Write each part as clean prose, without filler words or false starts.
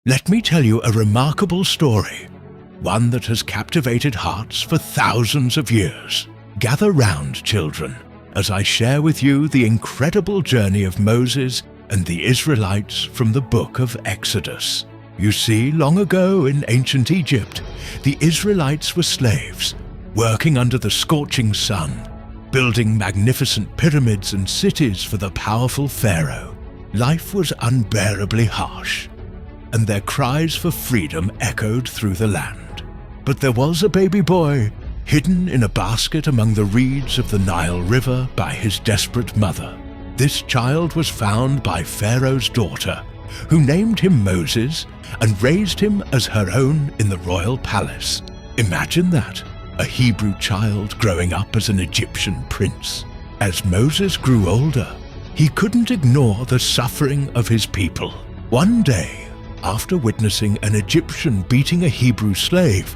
let me tell you a remarkable story, one that has captivated hearts for thousands of years. Gather round, children, as I share with you the incredible journey of Moses and the Israelites from the book of Exodus. You see, long ago in ancient Egypt, the Israelites were slaves, working under the scorching sun, building magnificent pyramids and cities for the powerful Pharaoh. Life was unbearably harsh, and their cries for freedom echoed through the land. But there was a baby boy, hidden in a basket among the reeds of the Nile River by his desperate mother. This child was found by Pharaoh's daughter, who named him Moses and raised him as her own in the royal palace. Imagine that, a Hebrew child growing up as an Egyptian prince. As Moses grew older, he couldn't ignore the suffering of his people. One day, after witnessing an Egyptian beating a Hebrew slave,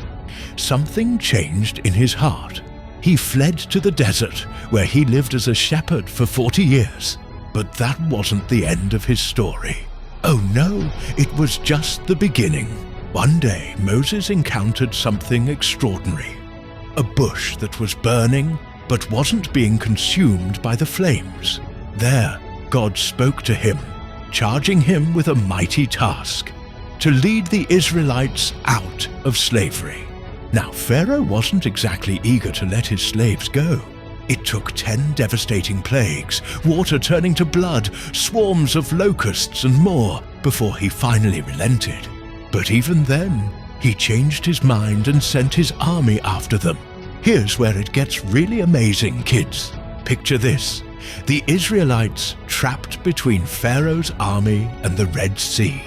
something changed in his heart. He fled to the desert, where he lived as a shepherd for 40 years. But that wasn't the end of his story. Oh no, it was just the beginning. One day, Moses encountered something extraordinary. A bush that was burning, but wasn't being consumed by the flames. There, God spoke to him, charging him with a mighty task: to lead the Israelites out of slavery. Now, Pharaoh wasn't exactly eager to let his slaves go. It took 10 devastating plagues, water turning to blood, swarms of locusts and more, before he finally relented. But even then, he changed his mind and sent his army after them. Here's where it gets really amazing, kids. Picture this: the Israelites trapped between Pharaoh's army and the Red Sea.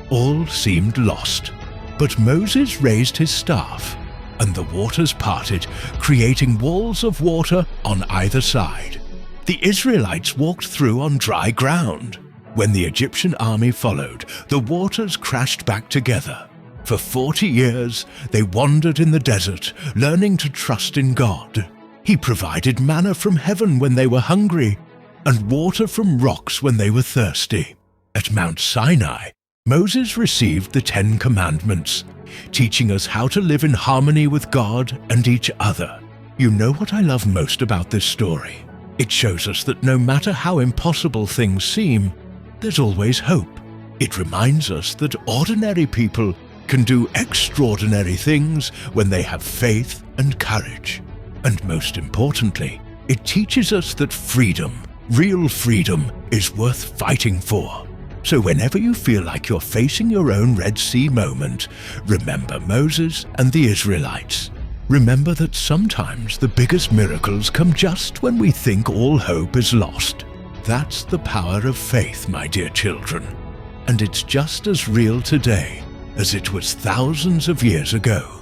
All seemed lost, but Moses raised his staff, and the waters parted, creating walls of water on either side. The Israelites walked through on dry ground. When the Egyptian army followed, the waters crashed back together. For 40 years, they wandered in the desert, learning to trust in God. He provided manna from heaven when they were hungry, and water from rocks when they were thirsty. At Mount Sinai, Moses received the 10 Commandments, teaching us how to live in harmony with God and each other. You know what I love most about this story? It shows us that no matter how impossible things seem, there's always hope. It reminds us that ordinary people can do extraordinary things when they have faith and courage. And most importantly, it teaches us that freedom, real freedom, is worth fighting for. So whenever you feel like you're facing your own Red Sea moment, remember Moses and the Israelites. Remember that sometimes the biggest miracles come just when we think all hope is lost. That's the power of faith, my dear children. And it's just as real today as it was thousands of years ago.